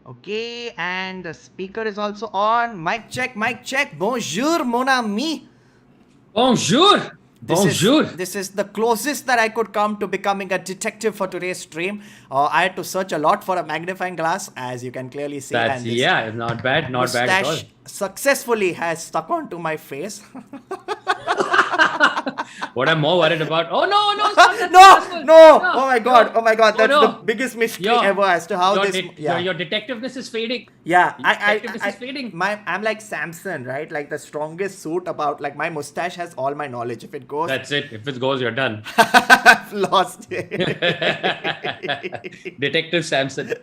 Okay, and the speaker is also on. Mic check, mic check. Bonjour, mon ami. Bonjour! This is Bonjour! this is the closest that I could come to becoming a detective for today's stream. I had to search a lot for a magnifying glass, as you can clearly see, That's, and this yeah, not bad at all. mustache successfully has stuck onto my face. What I'm more worried about. Oh, no, no, it's not that No, successful. no! No, Oh my god! no. Oh my god! Oh, That's the no. biggest mystery Your, ever as to how your, this. Yeah. your detectiveness is fading. Yeah, Your detectiveness is fading. I'm like Samson, right? Like the strongest suit about, like my mustache has all my knowledge. If it goes, That's it. If it goes, you're done. I've lost it. Detective Samson.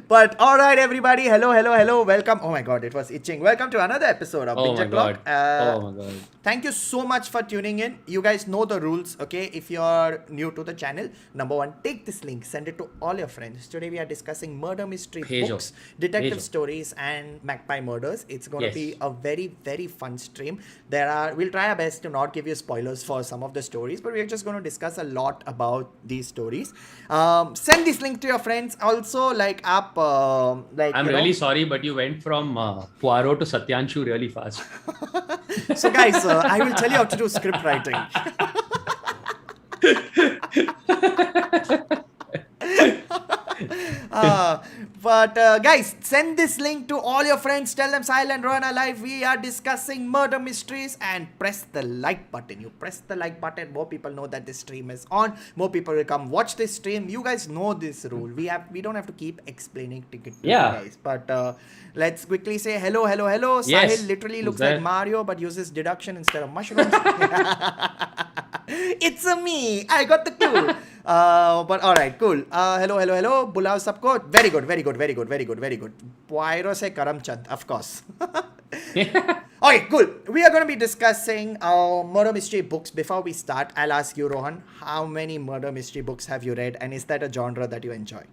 But all right, everybody. Hello, hello, hello. Welcome. Oh my god, it was itching. Welcome to another episode of Oh my Binge-O-Clock. god. Oh my god. Thank you so much for tuning in. You guys know the rules, okay? If you're new to the channel, number one, take this link, send it to all your friends. Today we are discussing murder mystery Page books, off. detective Page off. stories, and Magpie Murders. It's going to Yes. be a very, very fun stream. We'll try our best to not give you spoilers for some of the stories, but we're just going to discuss a lot about these stories. Send this link to your friends. Also, I'm really sorry, but you went from Poirot to Satyanshu really fast. So guys, I will tell you how to do script writing. But guys, send this link to all your friends. Tell them Sahil and Rohan are live. We are discussing murder mysteries, and press the like button. You press the like button, more people know that this stream is on. More people will come watch this stream. You guys know this rule. We don't have to keep explaining to you guys. But let's quickly say hello, hello, hello. Yes. Sahil literally Who's looks there? like Mario, but uses deduction instead of mushrooms. It's a me. I got the clue. But all right, cool. Hello, hello, hello. Bulao sabko. Very good, very good, very good, very good, very good. Poirot se Karamchand, of course. Okay, cool. We are going to be discussing murder mystery books. Before we start, I'll ask you, Rohan, how many murder mystery books have you read, and is that a genre that you enjoy?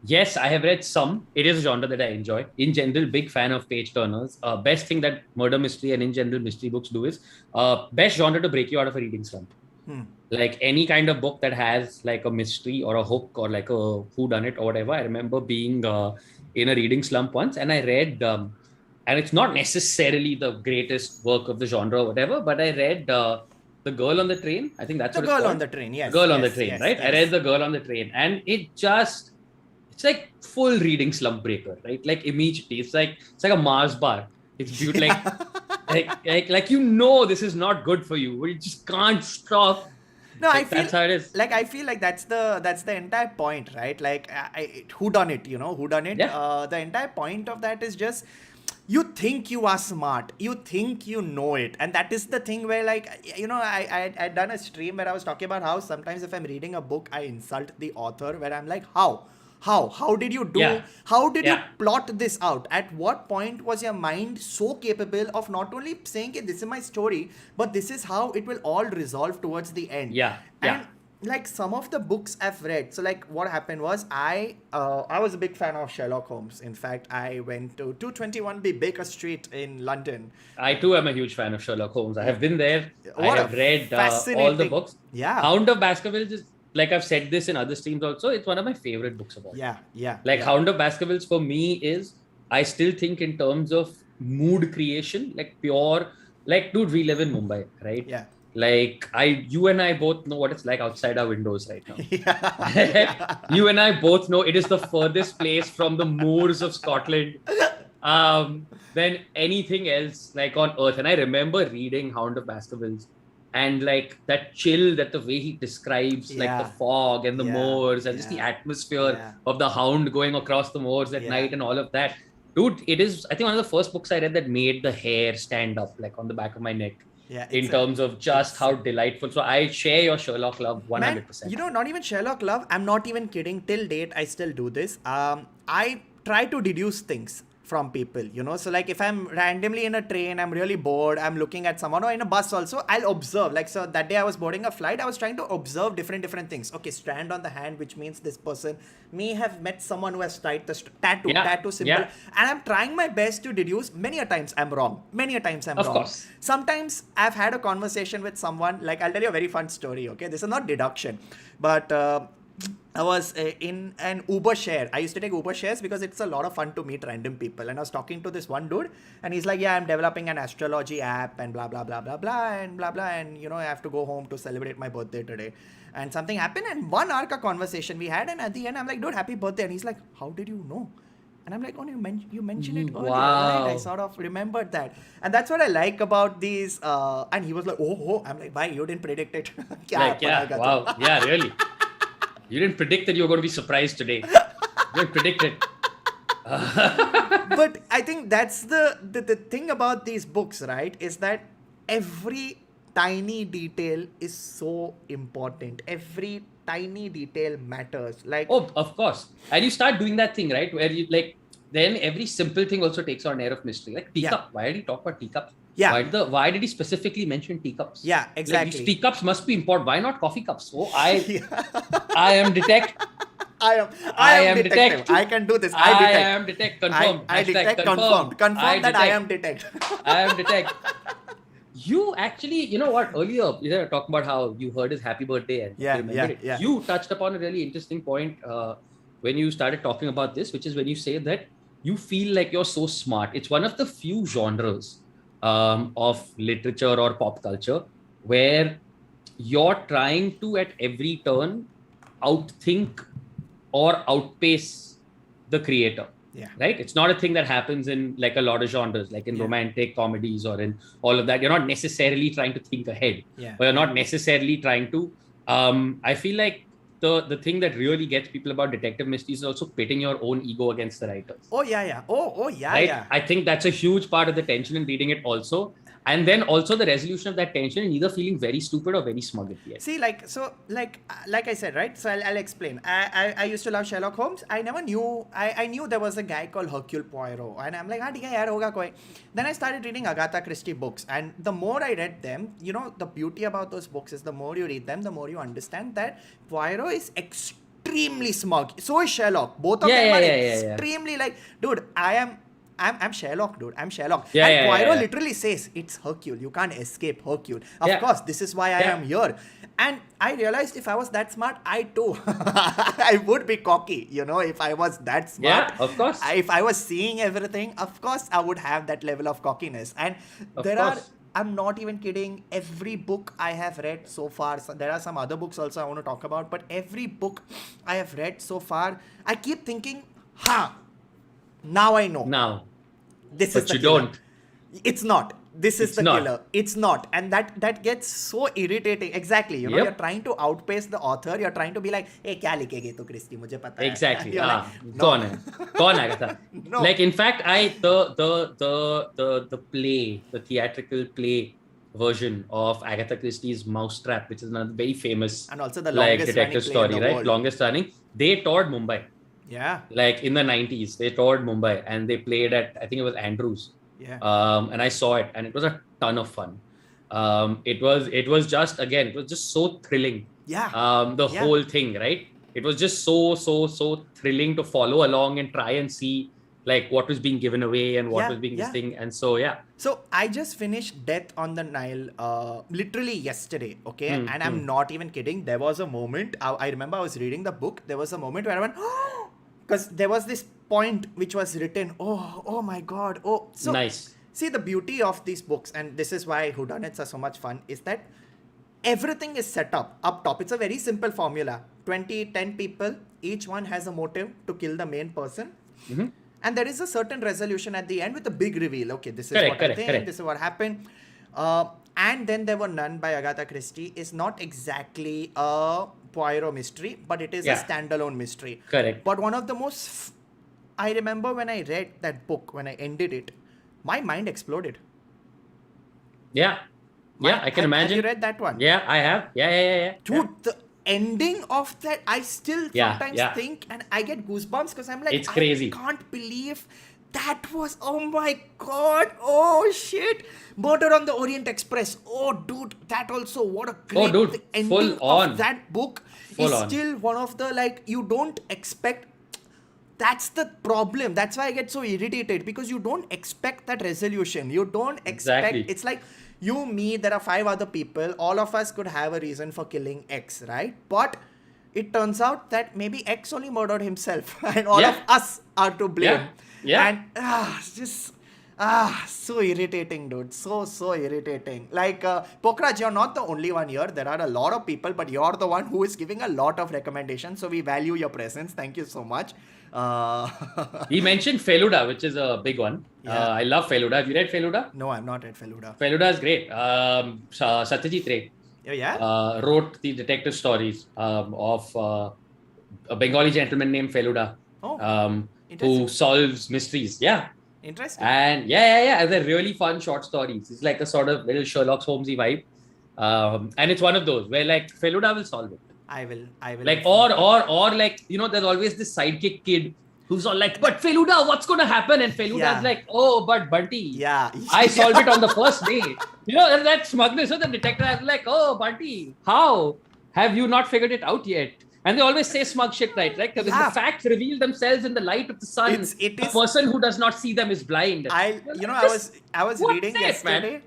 Yes, I have read some. It is a genre that I enjoy. In general, big fan of page turners. Best thing that murder mystery and in general mystery books do is best genre to break you out of a reading slump. Like any kind of book that has like a mystery or a hook or like a whodunit or whatever. I remember being in a reading slump once, and I read, and it's not necessarily the greatest work of the genre or whatever, but I read The Girl on the Train. I think that's The what it's Girl called. on the Train, yes. Girl on the yes, Train, yes, right? yes. I read The Girl on the Train, and it's like full reading slump breaker, right? Like immediately, it's like a Mars bar. It's beautiful, like you know this is not good for you, but you just can't stop. No, Like, that's how it is. Like I feel like that's the entire point, right? Like who done it, who done it? Yeah. The entire point of that is just you think you are smart, you think you know it, and that is the thing where, like, I'd done a stream where I was talking about how sometimes if I'm reading a book, I insult the author, where I'm like, how did you do? Yeah. How did you Yeah. plot this out? At what point was your mind so capable of not only saying, okay, this is my story, but this is how it will all resolve towards the end? Yeah. And like some of the books I've read, so like what happened was I was a big fan of Sherlock Holmes. In fact, I went to 221B Baker Street in London. I too am a huge fan of Sherlock Holmes. I have been there. What I a have read all the fascinating- books. Yeah. Hound of Baskervilles is, like I've said this in other streams also, it's one of my favorite books of all. Yeah. Like yeah. Hound of Baskervilles for me is, I still think in terms of mood creation, like pure, like dude, we live in Mumbai, right? Yeah. Like you and I both know what it's like outside our windows right now. Yeah. You and I both know it is the furthest place from the moors of Scotland than anything else like on earth. And I remember reading Hound of Baskervilles and like that chill, that the way he describes like the fog and the moors and just the atmosphere of the hound going across the moors at night and all of that. Dude, it is, I think, one of the first books I read that made the hair stand up like on the back of my neck. Yeah, In terms of just how delightful. So I share your Sherlock love 100%. Man, not even Sherlock love. I'm not even kidding. Till date, I still do this. I try to deduce things from people, so like if I'm randomly in a train, I'm really bored, I'm looking at someone, or in a bus also, I'll observe. Like, so that day I was boarding a flight, I was trying to observe different things. Okay, strand on the hand, which means this person may have met someone who has tied the tattoo symbol, and I'm trying my best to deduce. Many a times I'm wrong. Of course. Sometimes I've had a conversation with someone, like I'll tell you a very fun story, okay? This is not deduction, but I was in an Uber share. I used to take Uber shares because it's a lot of fun to meet random people. And I was talking to this one dude, and he's like, "Yeah, I'm developing an astrology app, and blah blah blah blah blah, and blah blah, and I have to go home to celebrate my birthday today." And something happened, and 1 hour ka conversation we had, and at the end, I'm like, "Dude, happy birthday!" And he's like, "How did you know?" And I'm like, "Oh, you mentioned it earlier, right? I sort of remembered that." And that's what I like about these. And he was like, "Oh." I'm like, "Why? You didn't predict it." Like, yeah, wow. Yeah, really. You didn't predict that you were going to be surprised today. You didn't predict it. But I think that's the thing about these books, right? Is that every tiny detail is so important. Every tiny detail matters. Like, Oh, of course. And you start doing that thing, right? Where you like, then every simple thing also takes on an air of mystery. Like teacup. Why did he talk about teacups? Yeah. Why did he specifically mention teacups? Yeah, exactly. Like, teacups must be important. Why not coffee cups? Oh, I am detect. I am detective. I can do this. I detect. am detect. Confirmed. I detect. Confirmed. Confirmed that I am detect. I am detect. You actually, you know what? Earlier, you were talking about how you heard his happy birthday and you remembered it. Yeah. You touched upon a really interesting point when you started talking about this, which is when you say that you feel like you're so smart. It's one of the few genres of literature or pop culture where you're trying to, at every turn, outthink or outpace the creator. Yeah. Right? It's not a thing that happens in like a lot of genres, like in romantic comedies or in all of that. You're not necessarily trying to think ahead. Yeah. Or you're not necessarily trying to. I feel like the thing that really gets people about detective mysteries is also pitting your own ego against the writers. Oh yeah. Oh yeah. Right? Yeah. I think that's a huge part of the tension in reading it also. And then also the resolution of that tension in either feeling very stupid or very smug at the end. See, like I said, right? So I'll explain. I used to love Sherlock Holmes. I never knew. I knew there was a guy called Hercule Poirot, and I'm like, ठीक है यार होगा कोई. Then I started reading Agatha Christie books, and the more I read them, the beauty about those books is the more you read them, the more you understand that Poirot is extremely smug. So is Sherlock. Both of them are extremely like, dude, I'm Sherlock, dude. I'm Sherlock. And Poirot literally says, it's Hercule. You can't escape Hercule. Of course, this is why I am here. And I realized if I was that smart, I too, I would be cocky, if I was that smart. Yeah, of course. If I was seeing everything, of course, I would have that level of cockiness. And I'm not even kidding, every book I have read so far, so there are some other books also I want to talk about, but every book I have read so far, I keep thinking, now I know. Now. This but is the you killer. Don't. It's not. This is the not. killer. It's not. And that gets so irritating. Exactly. You're trying to outpace the author. You're trying to be like, hey, kya likhegi tu Christie? Mujhe pata hai. Exactly. Like, Kaun Agatha? No. Like, in fact, the play, the theatrical play version of Agatha Christie's Mousetrap, which is another very famous and also the longest detective story, right? World. Longest running. They toured Mumbai. Yeah. Like in the 90s, they toured Mumbai and they played at, I think it was Andrews. Yeah. And I saw it and it was a ton of fun. It was just so thrilling. Yeah. Whole thing, right? It was just so thrilling to follow along and try and see like what was being given away and what was being this thing. And so, So I just finished Death on the Nile literally yesterday, okay? And I'm not even kidding. There was a moment, I remember I was reading the book. There was a moment where I went, because there was this point which was written, oh my God. Oh, so nice. See, the beauty of these books, and this is why Whodunnits are so much fun, is that everything is set up top. It's a very simple formula. 10 people, each one has a motive to kill the main person. Mm-hmm. And there is a certain resolution at the end with a big reveal. Okay, this is correct, I think, this is what happened. And then there were none by Agatha Christie is not exactly a Poirot mystery, but it is a standalone mystery. Correct. But one of the most, I remember when I read that book, when I ended it, my mind exploded. Yeah, I can imagine. Have you read that one? Yeah, I have. Yeah. Dude, the ending of that, I still sometimes think, and I get goosebumps because I'm like, it's crazy. I can't believe that was, oh my God, oh shit. Murder on the Orient Express. Oh dude, that also, what a great the ending of that book is still one of the, like, you don't expect. That's the problem. That's why I get so irritated, because you don't expect that resolution. You don't expect. It's like you, me, there are 5 other people. All of us could have a reason for killing X, right? But it turns out that maybe X only murdered himself and all Yeah. of us are to blame. Yeah. And so irritating, dude. So irritating. Like, Pokraj, you're not the only one here. There are a lot of people, but you're the one who is giving a lot of recommendations. So we value your presence. Thank you so much. He mentioned Feluda, which is a big one. Yeah. I love Feluda. Have you read Feluda? No, I'm not at Feluda. Feluda is great. Satyajit Ray Oh, yeah? wrote the detective stories of a Bengali gentleman named Feluda, Oh, who interesting. solves mysteries. Yeah. Interesting. And yeah. They're really fun short stories. It's like a sort of little Sherlock Holmesy vibe. And it's one of those where like Feluda will solve it. I will. Like, or like, there's always this sidekick kid who's all like, but Feluda, what's going to happen? And Feluda's Yeah. like, oh, but Bunty, Yeah. I solved it on the first day. And that smugness. So the detective is like, oh, Bunty, how have you not figured it out yet? And they always say smug shit, right? Because Yeah. the facts reveal themselves in the light of the sun. It The is- person who does not see them is blind. I was What's reading this, man? yesterday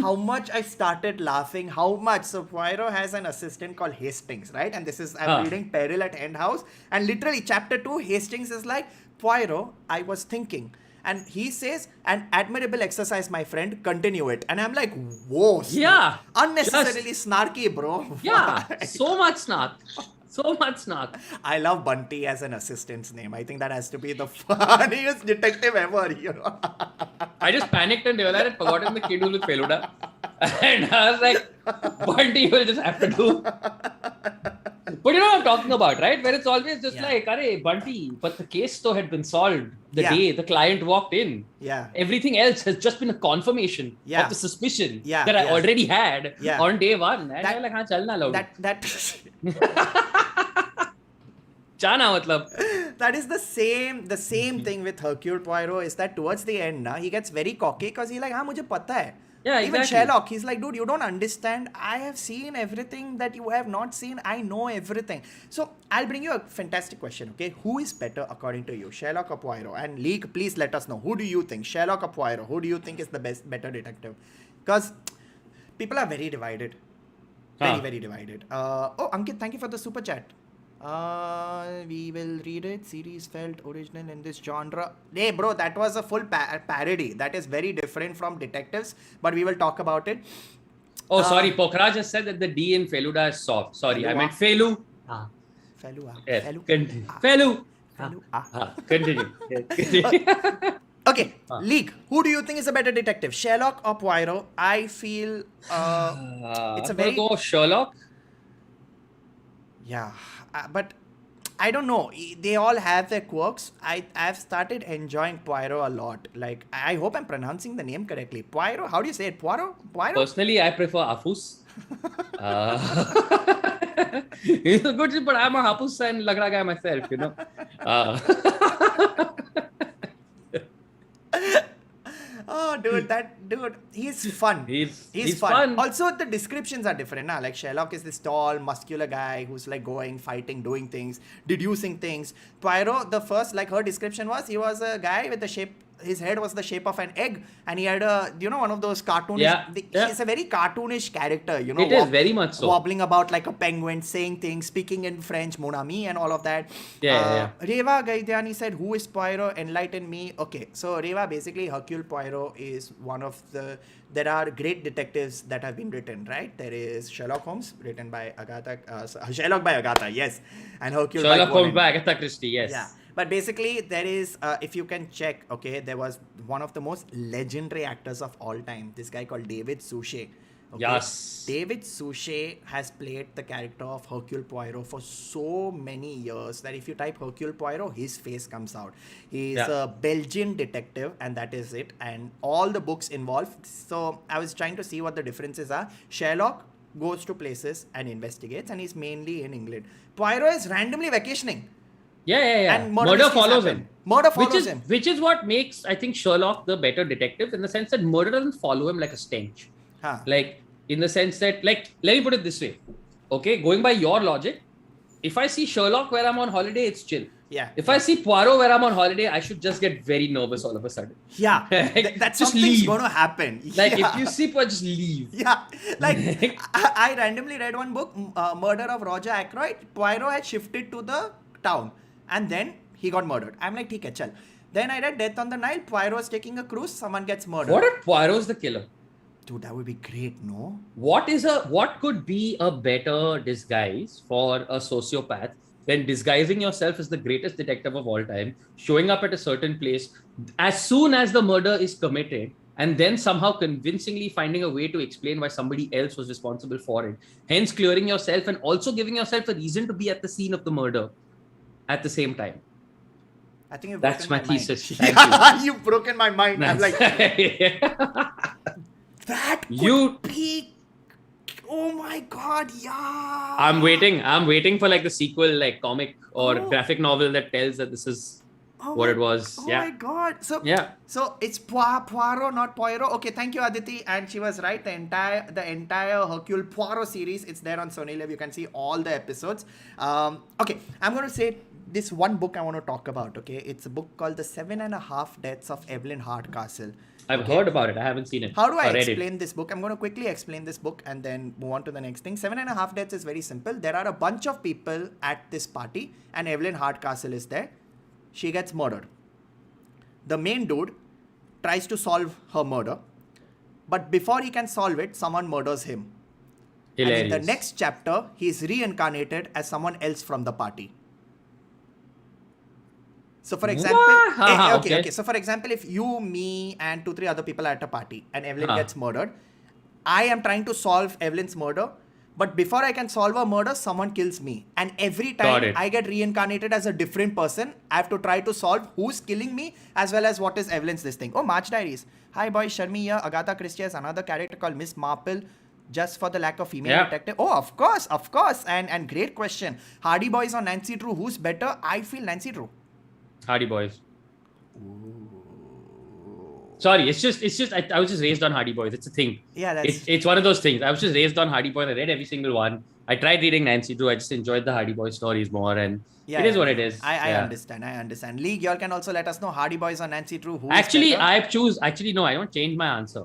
how much I started laughing, how much. So Poirot has an assistant called Hastings, right? And this is, I'm reading Peril at End House, and literally chapter 2, Hastings is like, Poirot, I was thinking. And he says, an admirable exercise, my friend, continue it. And I'm like, whoa. Yeah. Unnecessarily snarky, bro. Yeah, Why? so much snark. So much snark. I love Bunty as an assistant's name. I think that has to be the funniest detective ever, I just panicked and realized I'd forgotten the kid who was Feluda. And I was like, Bunty will just have to do. But you know what I'm talking about, right? Where it's always just like, Arey, Bunty, but the case though had been solved the day the client walked in. Yeah. Everything else has just been a confirmation Yeah. of the suspicion Yeah, that I yes. already had Yeah. on day one. And That- I'm like, हाँ चलना लोग. That जाना मतलब. that is the same thing with Hercule Poirot, is that towards the end, he gets very cocky because he's like, हाँ मुझे पता है. Yeah, Even exactly. Sherlock, he's like, dude, you don't understand. I have seen everything that you have not seen. I know everything. So I'll bring you a fantastic question, okay? Who is better according to you, Sherlock or Poirot? And League, please let us know. Who do you think, Sherlock or Poirot? Who do you think is the better detective? Because people are very divided. Very divided. Oh, Ankit, thank you for the super chat. We will read it. Series felt original in this genre. Hey, bro, that was a full parody. That is very different from detectives, but we will talk about it. Oh, sorry. Pokraj just said that the D in Feluda is soft. Sorry, I Felua. meant Felu. Felua. Yes. Felu. Felu. Felu. Continue. Okay, League. Who do you think is a better detective, Sherlock or Poirot? I feel it's a I'm very gonna go Sherlock. yeah, but I don't know. They all have their quirks. I've started enjoying Poirot a lot. Like, I hope I'm pronouncing the name correctly. Poirot. How do you say it? Poirot. Personally, I prefer Afus. He's a good, but I'm a Hapus and Lagra guy myself, Oh, dude, he's fun. He's fun. Also, the descriptions are different. Like, Sherlock is this tall, muscular guy who's like going, fighting, doing things, deducing things. Poirot, the first, like, her description was, he was a guy with the shape, his head was the shape of an egg, and he had one of those cartoonish, he's a very cartoonish character, It is very much so. Wobbling about like a penguin, saying things, speaking in French, mon ami, and all of that. Reva Gaidyani said, who is Poirot? Enlighten me. Okay, so Reva, basically, Hercule Poirot is one of there are great detectives that have been written, right? There is Sherlock Holmes, written by Agatha, Sherlock by Agatha, yes, and Hercule Sherlock by Holmes by Agatha Christie, yes. Yeah. But basically, there is, if you can check, okay, there was one of the most legendary actors of all time, this guy called David Suchet. Okay? Yes. David Suchet has played the character of Hercule Poirot for so many years that if you type Hercule Poirot, his face comes out. He's a Belgian detective, and that is it. And all the books involved. So I was trying to see what the differences are. Sherlock goes to places and investigates, and he's mainly in England. Poirot is randomly vacationing. Yeah. And murder follows him. Murder follows him. Which is what makes, I think, Sherlock the better detective, in the sense that murder doesn't follow him like a stench. Like, in the sense that, like, let me put it this way. Okay, going by your logic, if I see Sherlock where I'm on holiday, it's chill. Yeah. If I see Poirot where I'm on holiday, I should just get very nervous all of a sudden. Yeah. Like, That just something's leave. going to happen. Like Yeah. if you see Poirot, just leave. Yeah, like I randomly read one book, Murder of Roger Ackroyd. Poirot had shifted to the town, and then he got murdered. I'm like, ठीक है, चल. Then I read Death on the Nile. Poirot was taking a cruise. Someone gets murdered. What if Poirot's the killer? Dude, that would be great, no? What could be a better disguise for a sociopath than disguising yourself as the greatest detective of all time, showing up at a certain place as soon as the murder is committed, and then somehow convincingly finding a way to explain why somebody else was responsible for it, hence clearing yourself and also giving yourself a reason to be at the scene of the murder at the same time. I think you've That's my broken thesis. Mind. Thank you. You've broken my mind. I'm like, that could be. Oh my god, yeah. I'm waiting for like the sequel, like comic or graphic novel that tells that this is what it was. Oh my god. So it's Poirot, not Poirot. Okay, thank you, Aditi. And she was right. The entire Hercule Poirot series, it's there on Sony Live. You can see all the episodes. Okay, I'm gonna say this one book I want to talk about. Okay, it's a book called The 7.5 Deaths of Evelyn Hardcastle. I've heard about it. I haven't seen it. How do I explain this book? I'm going to quickly explain this book and then move on to the next thing. 7.5 Deaths is very simple. There are a bunch of people at this party and Evelyn Hardcastle is there. She gets murdered. The main dude tries to solve her murder. But before he can solve it, someone murders him. Hilarious. And in the next chapter, he is reincarnated as someone else from the party. So for example, okay. So for example, if you, me, and 2-3 other people are at a party and Evelyn gets murdered, I am trying to solve Evelyn's murder, but before I can solve her murder, someone kills me. And every time I get reincarnated as a different person, I have to try to solve who's killing me as well as what is Evelyn's this thing. Oh, March Diaries. Hi boys, Sharmi here. Agatha Christie has another character called Miss Marple. Just for the lack of female detective. Oh, of course. And great question. Hardy Boys or Nancy Drew, who's better? I feel Nancy Drew. Hardy Boys. Ooh. Sorry, it's just I was just raised on Hardy Boys. It's a thing. Yeah, it's one of those things. I was just raised on Hardy Boys. I read every single one. I tried reading Nancy Drew. I just enjoyed the Hardy Boys stories more, and it is what it is. I understand. League, y'all can also let us know Hardy Boys or Nancy Drew. Who actually, I don't change my answer.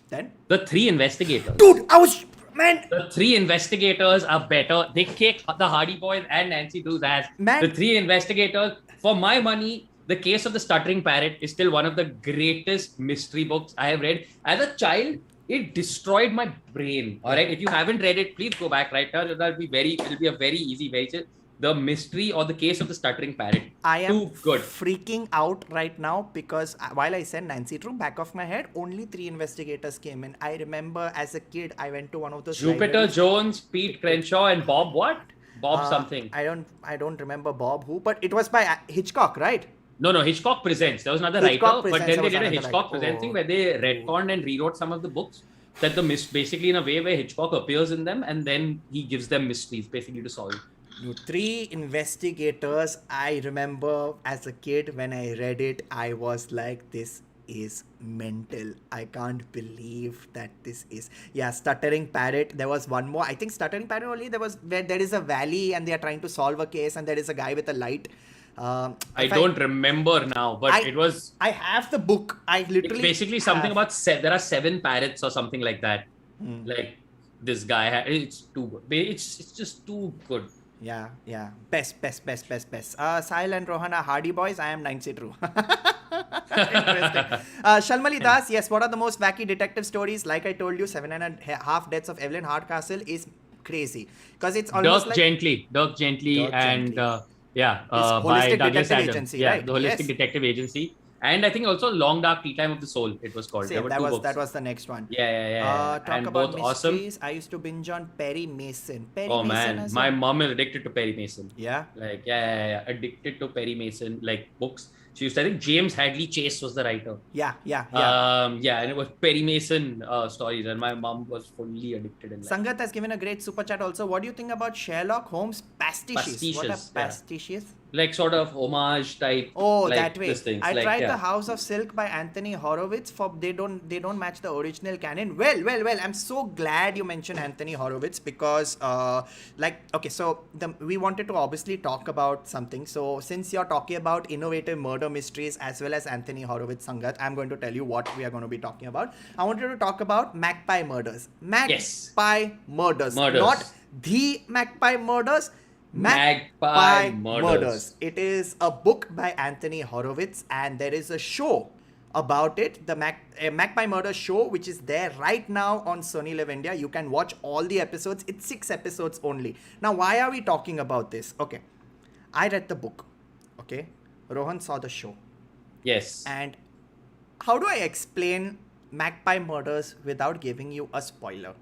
Then the 3 investigators. Dude, the 3 investigators are better. They kick the Hardy Boys and Nancy Drew's ass. The 3 investigators. For my money, The Case of the Stuttering Parrot is still one of the greatest mystery books I have read. As a child, it destroyed my brain. All right, if you haven't read it, please go back right now. It'll be a very easy, The Mystery or The Case of the Stuttering Parrot. I am freaking out right now because while I said Nancy Drew, back of my head, only 3 investigators came in. I remember as a kid, I went to one of those Jupiter Jones, Pete Crenshaw, and Bob what? Bob something. I don't remember Bob who, but it was by Hitchcock, right? No, Hitchcock Presents. There was another writer, but then they did a Hitchcock Presents thing where they retconned and rewrote some of the books. That basically in a way where Hitchcock appears in them and then he gives them mysteries basically to solve. 3 investigators. I remember as a kid when I read it, I was like, this is mental. I can't believe that this is. Yeah, Stuttering Parrot. There was one more. I think Stuttering Parrot only. There was where there is a valley and they are trying to solve a case and there is a guy with a light. I don't remember now, but it was. I have the book. I literally. It's basically something about there are 7 parrots or something like that. Like this guy. It's too good. It's just too good. Yeah. Best. Sahil and Rohan are Hardy Boys. I am Nancy Drew. Interesting. Shalmali Das, yes, what are the most wacky detective stories? Like I told you, 7.5 Deaths of Evelyn Hardcastle is crazy. Because it's almost Dirk Gently and by Douglas Adams. Agency, right? The Holistic Detective Agency. And I think also Long Dark Tea Time of the Soul, it was called. Same, that was the next one. Yeah. Talk and about both mysteries. awesome. I used to binge on Perry Mason. Man, my mom is addicted to Perry Mason. Yeah? Like, addicted to Perry Mason, like books. She used to, I think James Hadley Chase was the writer. Yeah. And it was Perry Mason stories, and my mom was fully addicted in that. Sangat has given a great super chat also. What do you think about Sherlock Holmes pastiches? What are pastiches? like sort of homage type. Oh, like that way. these things. I like, tried yeah. The House of Silk by Anthony Horowitz. For they don't match the original canon. Well. I'm so glad you mentioned Anthony Horowitz because okay, so we wanted to obviously talk about something. So since you're talking about innovative murder mysteries as well as Anthony Horowitz Sangat, I'm going to tell you what we are going to be talking about. I wanted to talk about Magpie Murders. Magpie Murders. Not the Magpie Murders. Magpie Murders. It is a book by Anthony Horowitz, and there is a show about it, the Magpie Murders show, which is there right now on Sony Live India. You can watch all the episodes. It's 6 episodes only. Now, why are we talking about this? Okay, I read the book. Okay, Rohan saw the show. Yes. And how do I explain Magpie Murders without giving you a spoiler?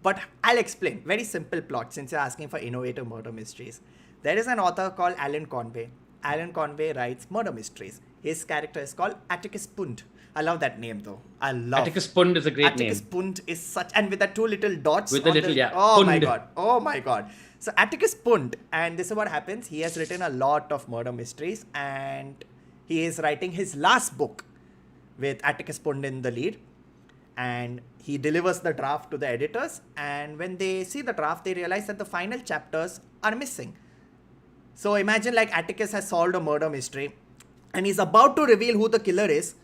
But I'll explain. Very simple plot since you're asking for innovative murder mysteries. There is an author called Alan Conway. Alan Conway writes murder mysteries. His character is called Atticus Pund. I love that name though. Atticus Pund is a great name. Atticus Pund is such, and with the 2 little dots. With the little, yeah. Oh Pund. my god. Oh my god. So Atticus Pund, and this is what happens. He has written a lot of murder mysteries, and he is writing his last book with Atticus Pund in the lead. And he delivers the draft to the editors, and when they see the draft, they realize that the final chapters are missing. So imagine like Atticus has solved a murder mystery, and he's about to reveal who the killer is,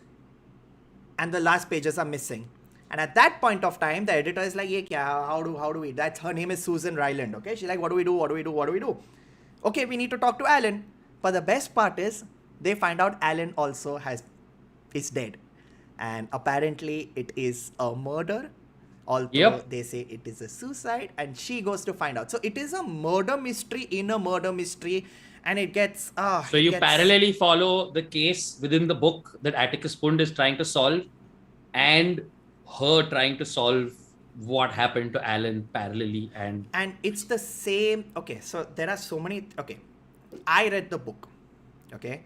and the last pages are missing. And at that point of time, the editor is like, "Ye kya? How do we? That's her name is Susan Ryland. Okay, she's like, what do we do? Okay, we need to talk to Alan. But the best part is, they find out Alan also is dead. And apparently it is a murder, although they say it is a suicide, and she goes to find out. So it is a murder mystery in a murder mystery, and it gets... so you parallelly follow the case within the book that Atticus Pund is trying to solve, and her trying to solve what happened to Alan parallelly. And it's the same... Okay, so there are so many... Okay, I read the book. Okay,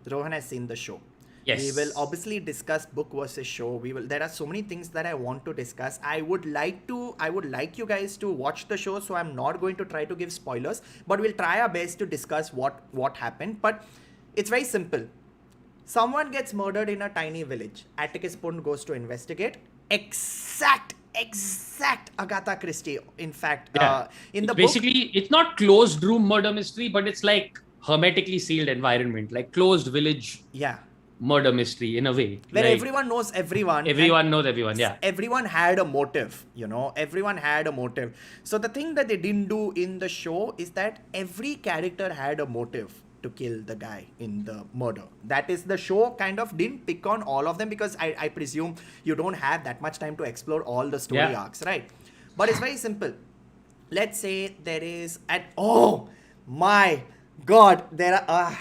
Rohan has seen the show. Yes. We will obviously discuss book versus show. There are so many things that I want to discuss. I would like you guys to watch the show, so I'm not going to try to give spoilers, but we'll try our best to discuss what happened. But it's very simple. Someone gets murdered in a tiny village. Atticus Pund goes to investigate. Exact Agatha Christie. In fact, in the basically, it's not closed room murder mystery, but it's like hermetically sealed environment, like closed village. Yeah. Murder mystery in a way where everyone knows everyone. Everyone knows everyone. Yeah. Everyone had a motive, everyone had a motive. So the thing that they didn't do in the show is that every character had a motive to kill the guy in the murder. That is, the show kind of didn't pick on all of them because I presume you don't have that much time to explore all the story arcs, right? But it's very simple. Let's say there is oh my god, there are...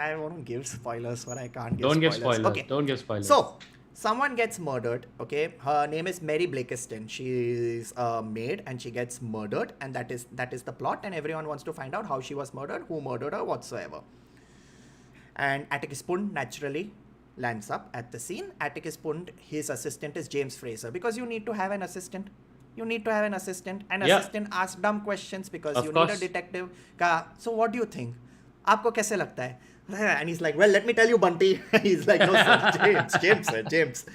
I want to give spoilers, but I can't give spoilers. Okay. Don't give spoilers. So, someone gets murdered, okay? Her name is Mary Blakiston. She's a maid and she gets murdered, and that is the plot, and everyone wants to find out how she was murdered, who murdered her, whatsoever. And Atticus Pund naturally lands up at the scene. Atticus Pund, his assistant is James Fraser, because you need to have an assistant. An assistant asks dumb questions because you need a detective. So what do you think? आपको कैसे लगता है? And he's like, well, let me tell you, Bunty. He's like, no, sir, James.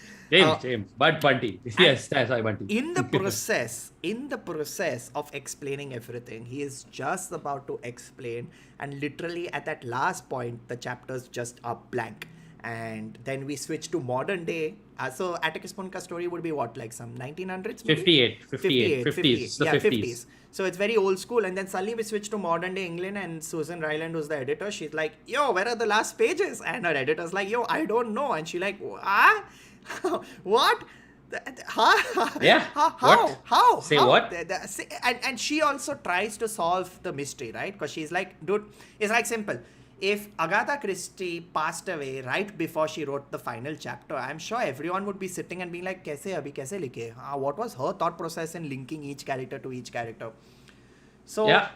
But Bunty. Yes, that's why Bunty. In the process of explaining everything, he is just about to explain, and literally at that last point, the chapters just are blank. And then we switch to modern day. So Atticus Pund ka story would be what, like some 1900s? 58. 50s. Yeah, 50s. So it's very old school. And then suddenly we switch to modern day England, and Susan Ryland, who's the editor, she's like, yo, where are the last pages? And her editor's like, yo, I don't know. And she's like, what? Huh? Yeah. How? Say what? And she also tries to solve the mystery, right? Because she's like, dude, it's like simple. If Agatha Christie passed away right before she wrote the final chapter, I'm sure everyone would be sitting and being like, kaise likhe? What was her thought process in linking each character to each character? So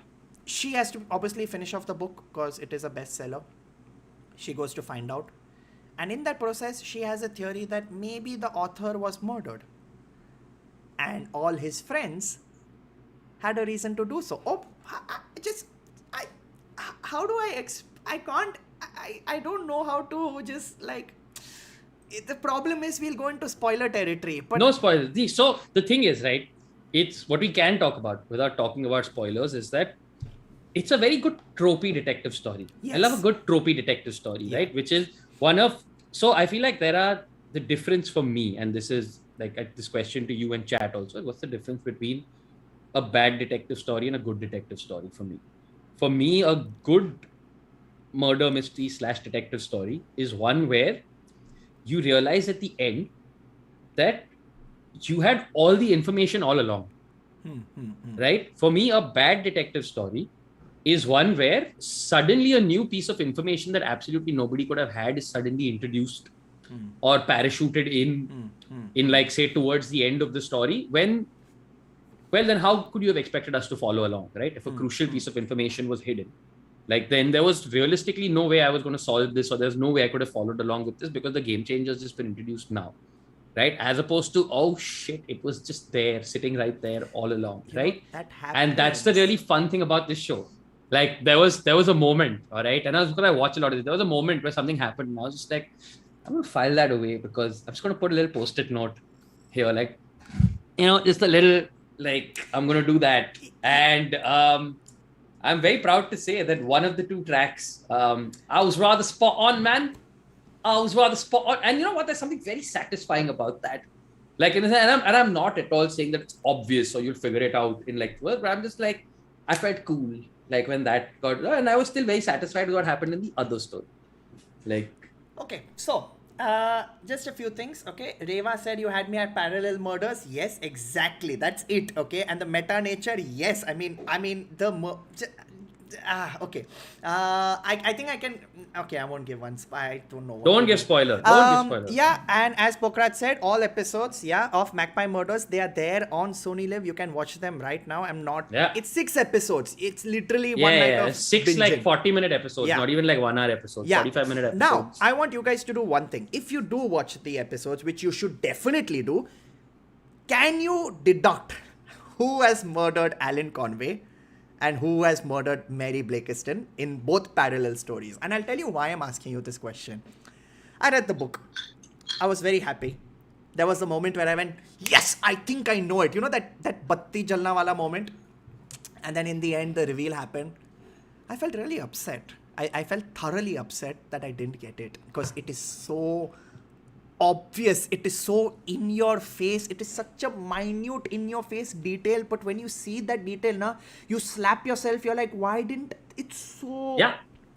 she has to obviously finish off the book because it is a bestseller. She goes to find out. And in that process, she has a theory that maybe the author was murdered. And all his friends had a reason to do so. How do I I can't, I don't know how to just like, the problem is we'll go into spoiler territory. But No spoilers. So the thing is, right, it's what we can talk about without talking about spoilers is that it's a very good tropey detective story. Yes. I love a good tropey detective story, Yeah. right? Which is one of, so I feel like there are the difference for me, and this is like this question to you and chat also. What's the difference between a bad detective story and a good detective story for me? For me, a good murder mystery / detective story is one where you realize at the end that you had all the information all along. Right? For me, a bad detective story is one where suddenly a new piece of information that absolutely nobody could have had is suddenly introduced or parachuted in like say towards the end of the story when, well, then how could you have expected us to follow along, right? If a crucial piece of information was hidden, like then there was realistically no way I was going to solve this, or there's no way I could have followed along with this because the game changer's just been introduced now, right? As opposed to, oh shit, it was just there, sitting right there all along, right? That happens. And that's the really fun thing about this show. Like there was a moment, all right, and I was because I watch a lot of this. There was a moment where something happened, and I was just like, I'm gonna file that away because I'm just gonna put a little post-it note here, like, just a little, like, I'm gonna do that. And I'm very proud to say that one of the two tracks, I was rather spot on, man. I was rather spot on. And you know what? There's something very satisfying about that. Like, and I'm not at all saying that it's obvious or you'll figure it out in like, well, but I'm just like, I felt cool. Like when that got, and I was still very satisfied with what happened in the other story. Like, okay, so just a few things. Okay, Reva said you had me at parallel murders. Yes, exactly. That's it. Okay, and the meta nature. Yes, I mean the okay. I think I can. Okay, I won't give one. I don't know. Don't give spoiler. Don't give spoiler. Yeah, and as Pokrat said, all episodes, of Magpie Murders, they are there on Sony Live. You can watch them right now. I'm not. Yeah. It's 6 episodes. It's literally one night of 6 binging. like 40-minute episodes, Yeah. not even like 1 hour episodes. 45-minute episodes. Now, I want you guys to do one thing. If you do watch the episodes, which you should definitely do, can you deduct who has murdered Alan Conway and who has murdered Mary Blakiston in both parallel stories? And I'll tell you why I'm asking you this question. I read the book. I was very happy. There was a moment where I went, yes, I think I know it. You know that batti jalna wala moment? And then in the end, the reveal happened. I felt really upset. I felt thoroughly upset that I didn't get it because it is so obvious. It is so in your face. It is such a minute in your face detail. But when you see that detail, na, you slap yourself. You're like, why didn't it's so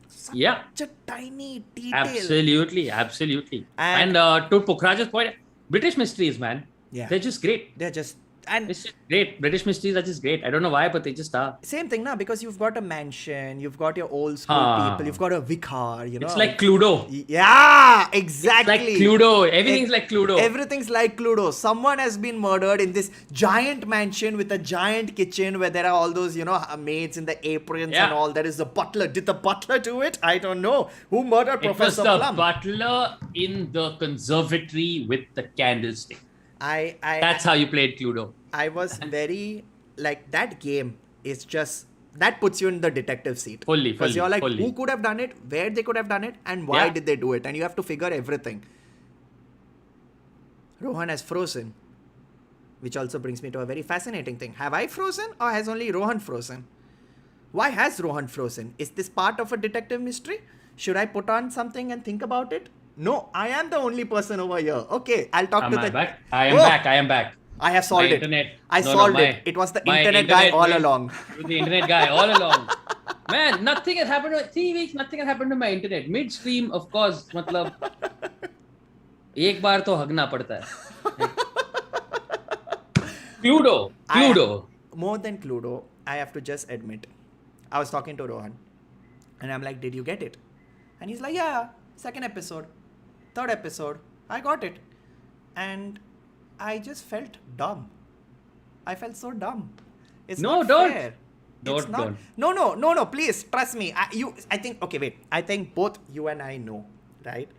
such a tiny detail? Absolutely. And to Pukhraj's point, British mysteries, man. Yeah. They're just great. They're just and It's just great. British mysteries are just great. I don't know why, but they just are. same thing now because you've got a mansion, you've got your old school people, you've got a vicar, you know. It's like Cluedo. Yeah, exactly. Like Cluedo. Everything's like Cluedo. Everything's like Cluedo. Someone has been murdered in this giant mansion with a giant kitchen where there are all those, maids in the aprons and all. There is the butler. Did the butler do it? I don't know. Who murdered It was Professor the Plum? butler in the conservatory with the candlestick. I That's how you played Cluedo. I was very like that game is just that puts you in the detective seat. Because you're like, who could have done it, where they could have done it, and why did they do it? And you have to figure everything. Rohan has frozen. Which also brings me to a very fascinating thing. Have I frozen or has only Rohan frozen? Why has Rohan frozen? Is this part of a detective mystery? Should I put on something and think about it? No, I am the only person over here. Okay, I'll talk to the... Back? I am back. I have solved it. Internet. I solved it. It was the internet guy all along. The internet guy all along. Man, nothing has happened to 3 weeks. Nothing has happened to my internet. Midstream, of course. मतलब एक बार तो हगना पड़ता है. Cluedo. More than Cluedo, I have to just admit. I was talking to Rohan. And I'm like, did you get it? And he's like, yeah, 2nd episode, 3rd episode, I got it. And I just felt dumb. I felt so dumb. It's not fair. Don't. No, please, trust me. I think both you and I know, right?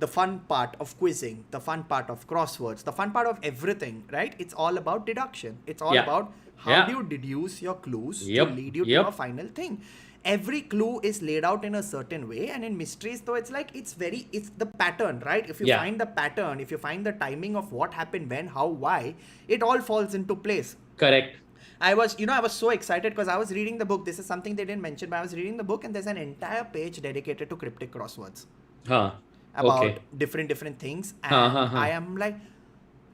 The fun part of quizzing, the fun part of crosswords, the fun part of everything, right? It's all about deduction. It's all about How do you deduce your clues to lead you to a final thing? Every clue is laid out in a certain way, and in mysteries though, it's like it's the pattern, right? If you find the pattern, if you find the timing of what happened, when, how, why, it all falls into place. Correct. I was so excited because I was reading the book. This is something they didn't mention, but I was reading the book and there's an entire page dedicated to cryptic crosswords. About different things. And I am like,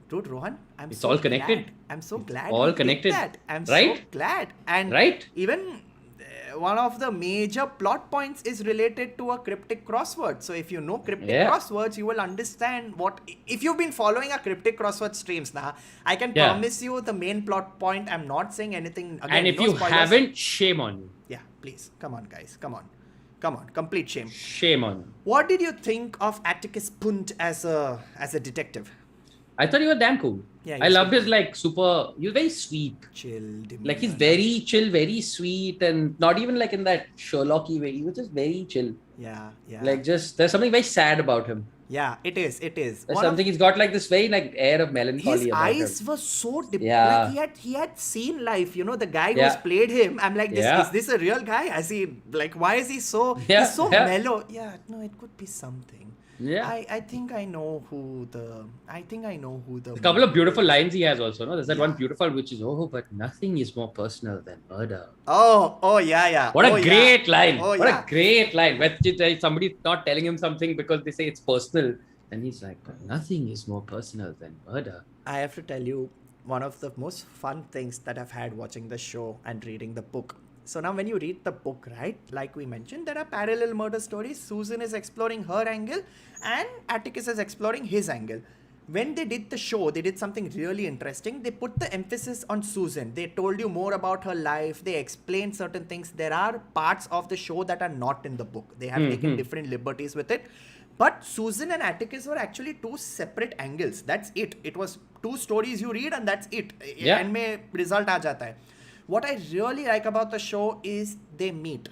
dude, Rohan, it's all connected. Glad. I'm so glad. All connected. That. I'm so glad. And even one of the major plot points is related to a cryptic crossword. So if you know cryptic crosswords, you will understand what... If you've been following a cryptic crossword streams now, I can promise you the main plot point. I'm not saying anything... Again, and if you haven't, shame on you. Yeah, please. Come on, guys. Come on. Complete shame. Shame on you. What did you think of Atticus Pund as a detective? I thought he was damn cool. Yeah, I loved his he was very sweet. Chill. Like he's very chill, very sweet, and not even like in that Sherlocky way. He was just very chill. Yeah. Like just, there's something very sad about him. Yeah, it is. There's something, he's got like this very like air of melancholy about him. His eyes were so deep. Like he had seen life, the guy who's played him. I'm like, is this a real guy? Why is he so, he's so mellow? Yeah, no, it could be something. Yeah. I think I know who the... A couple of beautiful lines he has also, no? There's that one beautiful which is, but nothing is more personal than murder. Oh, yeah. What a great line. What a great line. When somebody's not telling him something because they say it's personal. And he's like, but nothing is more personal than murder. I have to tell you, one of the most fun things that I've had watching the show and reading the book. So now when you read the book, right, like we mentioned, there are parallel murder stories. Susan is exploring her angle and Atticus is exploring his angle. When they did the show, they did something really interesting. They put the emphasis on Susan. They told you more about her life. They explained certain things. There are parts of the show that are not in the book. They have taken different liberties with it. But Susan and Atticus were actually two separate angles. That's it. It was two stories you read and that's it. And mein result aa jata hai. What I really like about the show is they meet.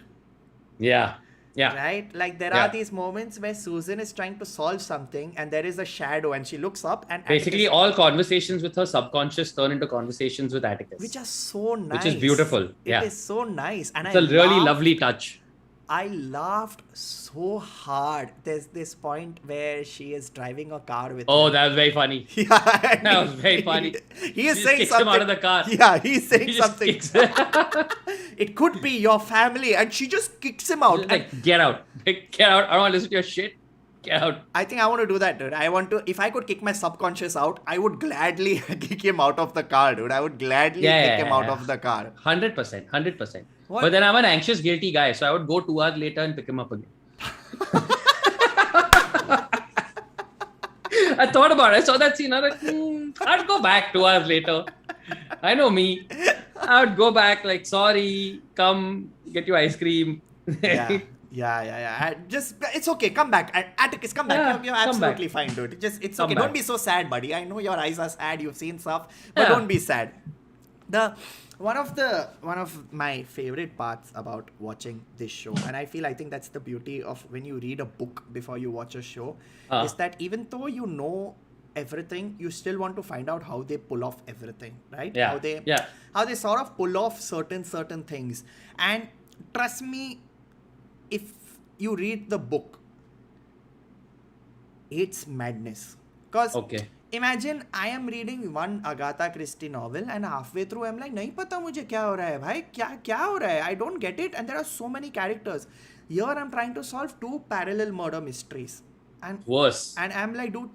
Yeah. Right? Like there are these moments where Susan is trying to solve something and there is a shadow and she looks up and basically all conversations with her subconscious turn into conversations with Atticus. Which are so nice. Which is beautiful. It is so nice. And it's a really lovely touch. I laughed so hard. There's this point where she is driving a car with him. That was very funny. Yeah, that was very funny. He is she saying kicks something. Him out of the car. Yeah, he's saying something. It could be your family, and she just kicks him out. Like, get out. Get out. I don't want to listen to your shit. Get out. I think I want to do that, dude. If I could kick my subconscious out, I would gladly kick him out of the car, dude. I would gladly kick him out of the car. 100%. But then I'm an anxious, guilty guy, so I would go 2 hours later and pick him up again. I thought about it. I saw that scene. I was like, I'd go back 2 hours later. I know me. I would go back like, sorry, come get you ice cream. Yeah. It's okay. Come back. Atticus, come back. You're absolutely fine, dude. It's okay. Don't be so sad, buddy. I know your eyes are sad. You've seen stuff, but don't be sad. One of my favorite parts about watching this show, and I think that's the beauty of when you read a book before you watch a show, is that even though you know everything, you still want to find out how they pull off everything, right? Yeah. How they sort of pull off certain things. And trust me, if you read the book, it's madness. Because imagine I am reading one Agatha Christie novel and halfway through I'm like, nahi pata mujhe kya ho raha hai bhai, kya ho raha hai? I don't get it, and there are so many characters. Here I'm trying to solve 2 parallel murder mysteries. And worse. And I'm like, dude,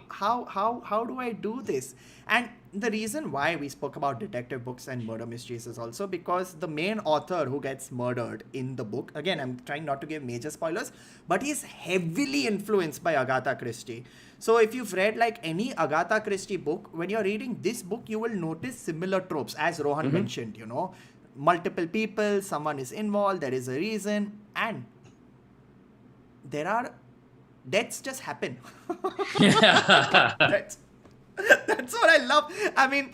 how do I do this? And the reason why we spoke about detective books and murder mysteries is also because the main author who gets murdered in the book, again, I'm trying not to give major spoilers, but he's heavily influenced by Agatha Christie. So if you've read like any Agatha Christie book, when you're reading this book, you will notice similar tropes, as Rohan mentioned, multiple people, someone is involved, there is a reason, and there are deaths just happen. That's what I love. I mean,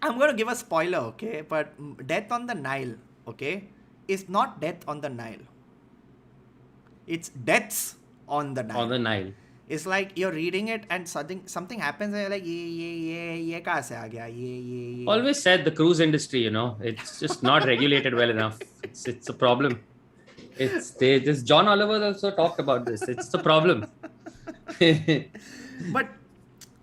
I'm going to give a spoiler, okay? But Death on the Nile, okay, is not Death on the Nile. It's Deaths on the Nile. On the Nile. It's like you're reading it and something happens and you're like, ye kahan se aa gaya? Ye. Always said the cruise industry, it's just not regulated well enough. It's a problem. This John Oliver also talked about this. It's a problem. But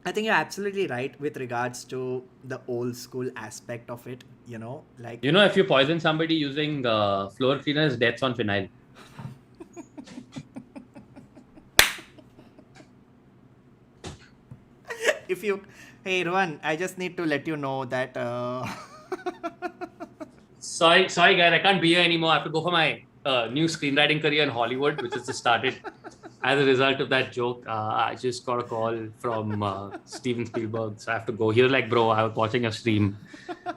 I think you're absolutely right with regards to the old school aspect of it, like... If you poison somebody using floor cleaners, death's on phenyl. Hey, Rohan, I just need to let you know that... Sorry, guys, I can't be here anymore. I have to go for my new screenwriting career in Hollywood, which has just started as a result of that joke. I just got a call from Steven Spielberg, so I have to go. He was like, bro, I was watching a stream.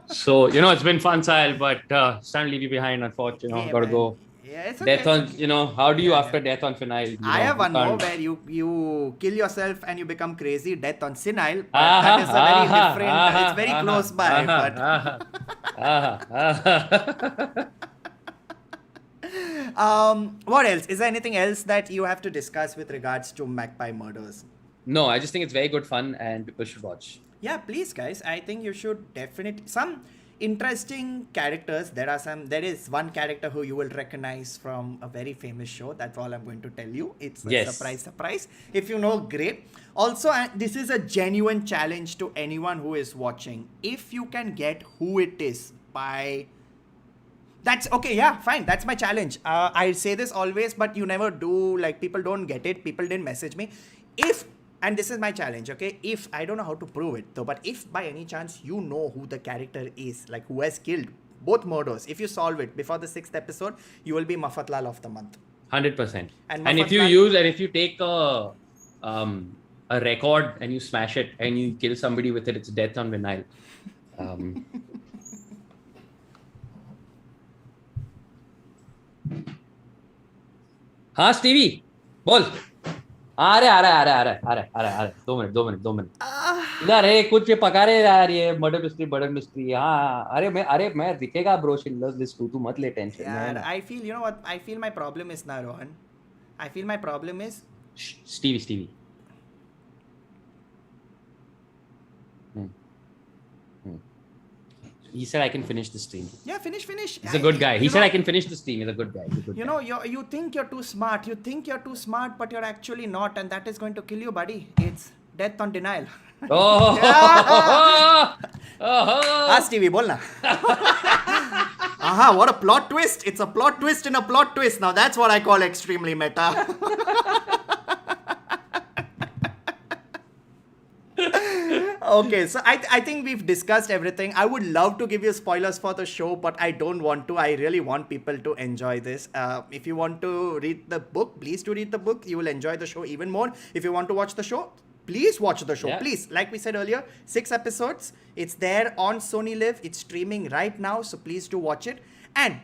So, it's been fun, Sahil, but it's time to leave you behind, unfortunately. Got to go. Yeah, it's okay. Death on, how do you after death on phenyl? I have one more where you kill yourself and you become crazy, death on senile. But that is a very different, it's very close by. What else? Is there anything else that you have to discuss with regards to Magpie Murders? No, I just think it's very good fun and people should watch. Yeah, please, guys. I think you should definitely... Some interesting characters. There is one character who you will recognize from a very famous show. That's all I'm going to tell you. It's a surprise. If you know, great. Also, this is a genuine challenge to anyone who is watching. If you can get who it is by... That's okay. Yeah, fine. That's my challenge. I say this always, but you never do. Like, people don't get it. People didn't message me. And this is my challenge, okay? If, I don't know how to prove it though, but if by any chance you know who the character is, like who has killed both murders, if you solve it before the 6th episode, you will be Mafatlal of the month. 100%. And if you take a record and you smash it and you kill somebody with it, it's death on vinyl. हाँ Stevie, बोल. आ रहे 2 minute इधर है कुछ पका रहे यार ये मर्डर मिस्ट्री हाँ अरे मैं दिखेगा ब्रो शिंडलर्स लिस्ट तू मत ले टेंशन यार I feel my problem is now, Rohan. I feel my problem is Stevie. He said I can finish the stream. Yeah, finish. He's a good guy. He said I can finish the stream. He's a good guy. You think you're too smart. But you're actually not, and that is going to kill you, buddy. It's death on denial. Oh. Ask Stevie, bolna. Aha, what a plot twist. It's a plot twist in a plot twist. Now that's what I call extremely meta. Okay, so I think we've discussed everything. I would love to give you spoilers for the show, but I don't want to. I really want people to enjoy this. If you want to read the book, please do read the book. You will enjoy the show even more. If you want to watch the show, please watch the show. Yeah. Please, like we said earlier, 6 episodes. It's there on Sony Live. It's streaming right now, so please do watch it. And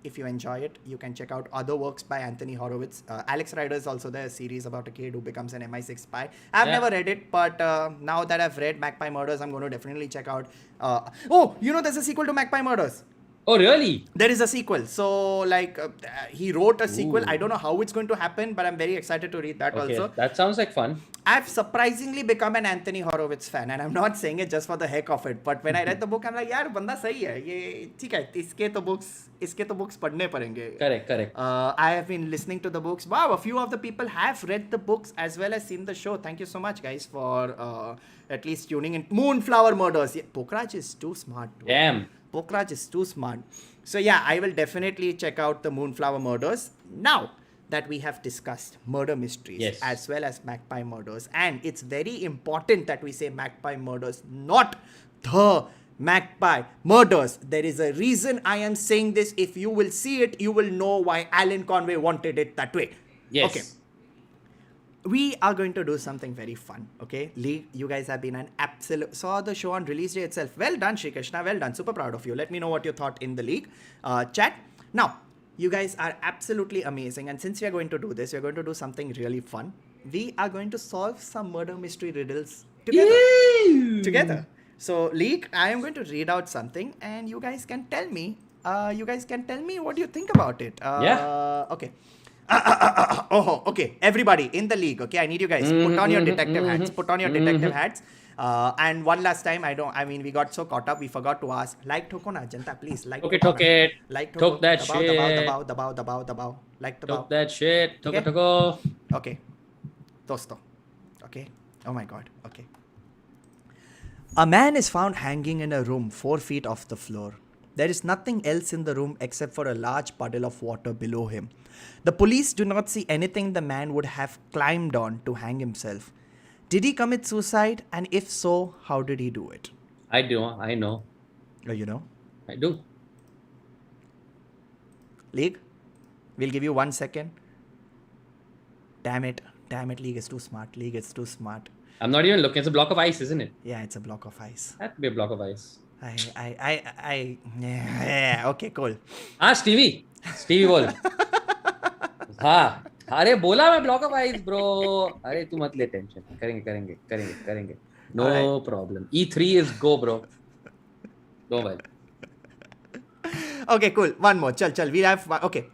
if you enjoy it, you can check out other works by Anthony Horowitz. Alex Rider is also there, a series about a kid who becomes an MI6 spy. I've never read it, but now that I've read Magpie Murders, I'm going to definitely check out... there's a sequel to Magpie Murders. Oh, really? There is a sequel. So, he wrote a sequel. I don't know how it's going to happen, but I'm very excited to read that also. That sounds like fun. I've surprisingly become an Anthony Horowitz fan, and I'm not saying it just for the heck of it. But when I read the book, I'm like, yaar, banda sahi hai. Ye, theek hai. Iske to books padne parenge. Correct. I have been listening to the books. Wow, a few of the people have read the books as well as seen the show. Thank you so much, guys, for at least tuning in. Moonflower Murders. Yeah, Pokraj is too smart. Damn. Pokraj is too smart. So yeah, I will definitely check out the Moonflower Murders. Now that we have discussed murder mysteries as well as Magpie Murders, and it's very important that we say Magpie Murders, not the Magpie Murders. There is a reason I am saying this. If you will see it, you will know why Alan Conway wanted it that way. Yes. Okay. We are going to do something very fun, okay? Lee, you guys have been an absolute... Saw the show on release day itself. Well done, Shri Krishna. Well done. Super proud of you. Let me know what you thought in the league. Chat. Now, you guys are absolutely amazing. And since we are going to do this, we're going to do something really fun. We are going to solve some murder mystery riddles together. So, Lee, I am going to read out something and you guys can tell me. What do you think about it? Yeah. Okay. Oh, okay. Everybody in the league, okay? I need you guys. Put on your detective hats. Put on your detective hats. And one last time, we got so caught up, we forgot to ask. Like Thoko na, Janta, please. Like Took it, Thoko took na. it. Like Thoko. Took that Dabao, shit. dabao. Like dabao. Took that shit. Took Okay. it, took. Okay. Dosto. Okay. Oh my god. Okay. A man is found hanging in a room 4 feet off the floor. There is nothing else in the room except for a large puddle of water below him. The police do not see anything the man would have climbed on to hang himself. Did he commit suicide? And if so, how did he do it? I know. Oh, you know? I do. League? We'll give you 1 second. Damn it, League is too smart. I'm not even looking. It's a block of ice, isn't it? Yeah, it's a block of ice. That could be a block of ice. Yeah, okay, cool. हाँ Stevie बोल हाँ अरे बोला मैं block of ice bro अरे तू मत ले टेंशन करेंगे no problem E3 is go bro go well Okay, cool. One more. Chal. We have one. Okay.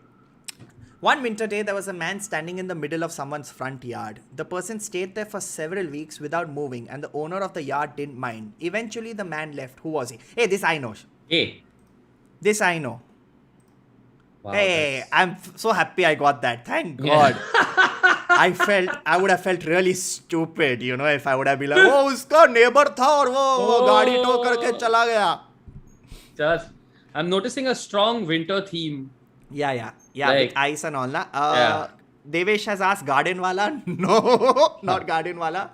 One winter day, there was a man standing in the middle of someone's front yard. The person stayed there for several weeks without moving, and the owner of the yard didn't mind. Eventually, the man left. Who was he? Hey, this I know. hey This I know. wow, Hey, I'm so happy I got that. Thank God. I would have felt really stupid, you know, if I would have been like, oh, उसका neighbor था और वो गाड़ी to करके चला गया. just I'm noticing a strong winter theme. Yeah, Like, with ice and all that. yeah. Devesh has asked Garden Wala. No, not Garden Wala.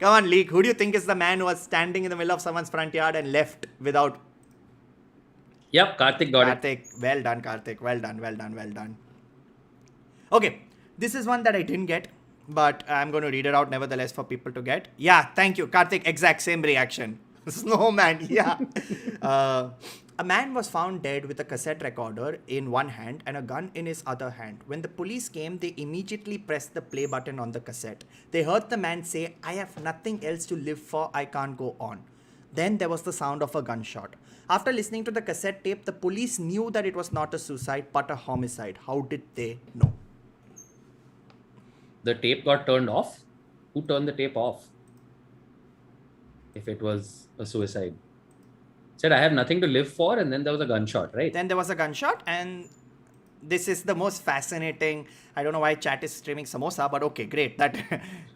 Come on, Leek. Who do you think is the man who was standing in the middle of someone's front yard and left without... Yep, Karthik got it. Karthik. Well done, Karthik. Well done. Okay, this is one that I didn't get, but I'm going to read it out nevertheless for people to get. Yeah, thank you, Karthik. Exact same reaction. Snowman, yeah. A man was found dead with a cassette recorder in one hand and a gun in his other hand. When the police came, they immediately pressed the play button on the cassette. They heard the man say, I have nothing else to live for, I can't go on. Then there was the sound of a gunshot. After listening to the cassette tape, the police knew that it was not a suicide but a homicide. How did they know? The tape got turned off. Who turned the tape off? If it was a suicide. Said, I have nothing to live for, and then there was a gunshot, right? Then there was a gunshot, and this is the most fascinating. I don't know why chat is streaming samosa, but okay, great. That.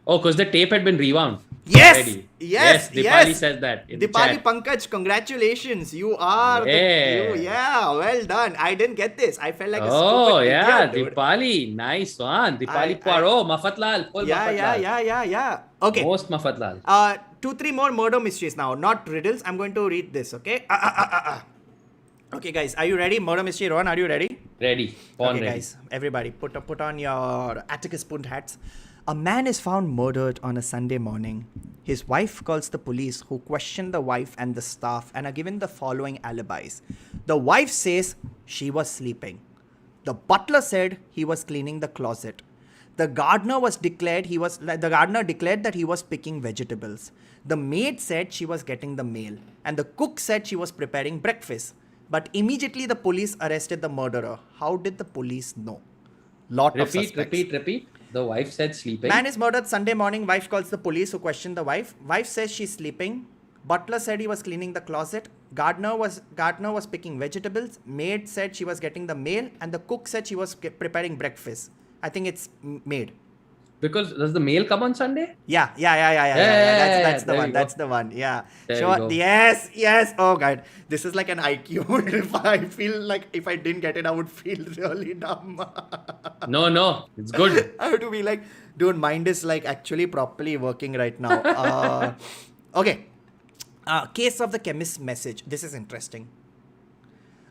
Oh, because the tape had been rewound. Yes, already. yes. Dipali says that. In Dipali chat. Pankaj, congratulations. You are. Yeah. Well done. I didn't get this. I felt like a Oh, stupid yeah. idiot, dude. Dipali. Nice one. Dipali Poirot. Mafatlal. Full Mafatlal. Yeah. Okay. Most Mafatlal. 2-3 more murder mysteries now, not riddles. I'm going to read this, okay? Okay, guys, are you ready? Murder mystery, Rohan, are you ready? Ready. Born Okay, ready. guys, everybody, put on your Atticus Pund hats. A man is found murdered on a Sunday morning. His wife calls the police, who question the wife and the staff and are given the following alibis. The wife says she was sleeping. The butler said he was cleaning the closet. The gardener declared that he was picking vegetables. The maid said she was getting the mail, and the cook said she was preparing breakfast. But immediately the police arrested the murderer. How did the police know? Repeat. The wife said sleeping. Man is murdered Sunday morning. Wife calls the police, who question the wife. Wife says she's sleeping. Butler said he was cleaning the closet. Gardener was picking vegetables. Maid said she was getting the mail, and the cook said she was preparing breakfast. I think it's maid. Because does the mail come on Sunday? Yeah. That's the one. That's the one. Yeah. Sure. Yes. Oh god, this is like an IQ. If I feel like if I didn't get it, I would feel really dumb. No, it's good. I have to be like, dude, mind is like actually properly working right now. Okay. Case of the chemist's message. This is interesting.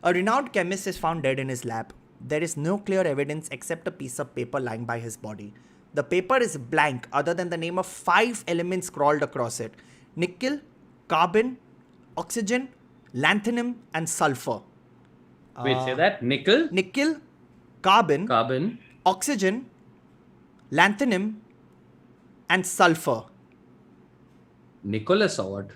A renowned chemist is found dead in his lab. There is no clear evidence except a piece of paper lying by his body. The paper is blank other than the name of 5 elements scrawled across it. Nickel, carbon, oxygen, lanthanum and sulfur. Wait, say that. Nickel, carbon, oxygen, lanthanum and sulfur. Nicholas Award.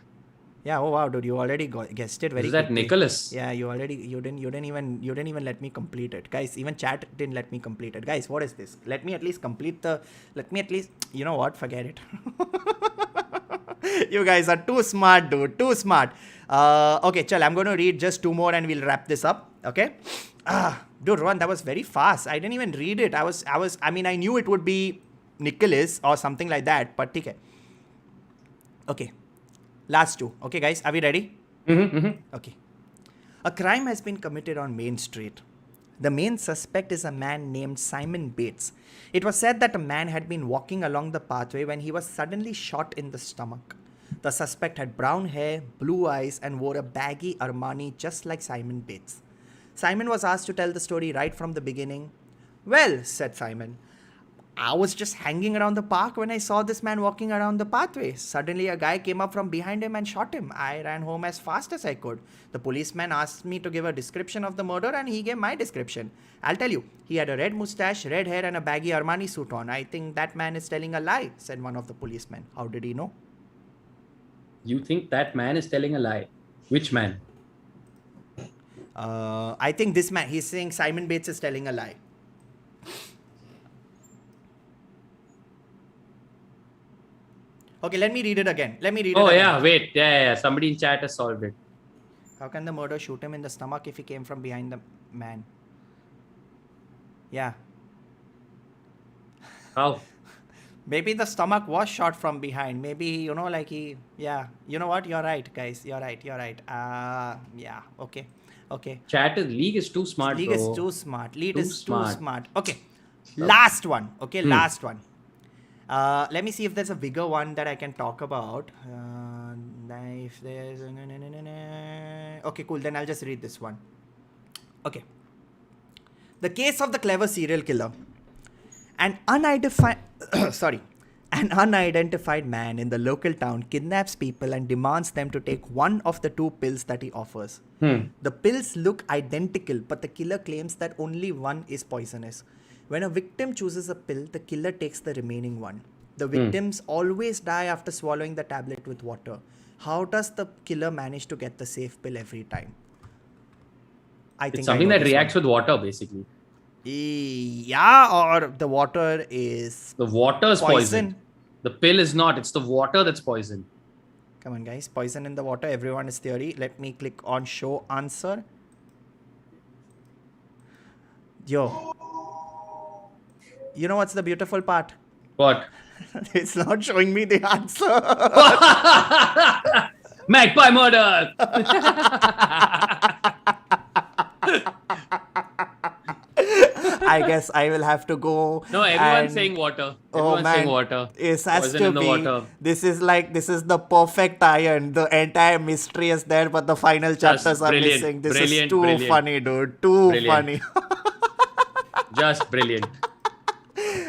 Yeah. Oh wow, dude, you already guessed it very Is that quickly. Nicholas? Yeah, you didn't even let me complete it, guys. Even chat didn't let me complete it, guys. What is this? Let me at least complete the. Let me at least. You know what? Forget it. You guys are too smart, dude. Too smart. Okay, chal. I'm going to read just two more and we'll wrap this up. Okay. Dude, Rohan, that was very fast. I didn't even read it. I mean, I knew it would be Nicholas or something like that, but okay. Okay. Last two. Okay, guys, are we ready? Okay. A crime has been committed on Main Street. The main suspect is a man named Simon Bates. It was said that a man had been walking along the pathway when he was suddenly shot in the stomach. The suspect had brown hair, blue eyes, and wore a baggy Armani just like Simon Bates. Simon was asked to tell the story right from the beginning. Well, said Simon, I was just hanging around the park when I saw this man walking around the pathway. Suddenly, a guy came up from behind him and shot him. I ran home as fast as I could. The policeman asked me to give a description of the murder and he gave my description. I'll tell you, he had a red mustache, red hair, and a baggy Armani suit on. I think that man is telling a lie, said one of the policemen. How did he know? You think that man is telling a lie? Which man? I think this man, he's saying Simon Bates is telling a lie. Okay, let me read it again. Oh, yeah, wait. Yeah. Somebody in chat has solved it. How can the murderer shoot him in the stomach if he came from behind the man? Yeah. How? Maybe the stomach was shot from behind. Maybe, yeah. You know what? You're right, guys. You're right. Yeah. Okay. League is too smart, League bro. is too smart. Too smart. Okay. Last one. Okay, last one. Let me see if there's a bigger one that I can talk about. If there's... Okay, cool. Then I'll just read this one. Okay. The case of the clever serial killer. An unidentified man in the local town kidnaps people and demands them to take one of the two pills that he offers. The pills look identical, but the killer claims that only one is poisonous. When a victim chooses a pill, the killer takes the remaining one. The victims always die after swallowing the tablet with water. How does the killer manage to get the safe pill every time? It's something that reacts with water, basically. Yeah, or the water is... The water is poison. The pill is not. It's the water that's poison. Come on, guys. Poison in the water. Everyone is theory. Let me click on show answer. Yo. You know what's the beautiful part? What? It's not showing me the answer. Magpie Murders! I guess I will have to go. No, everyone's saying water. Everyone's saying water. It has Poison to in the be. water. This is the perfect tie-in. The entire mystery is there, but the final chapters are missing. This is too funny, dude. Too funny. Just brilliant.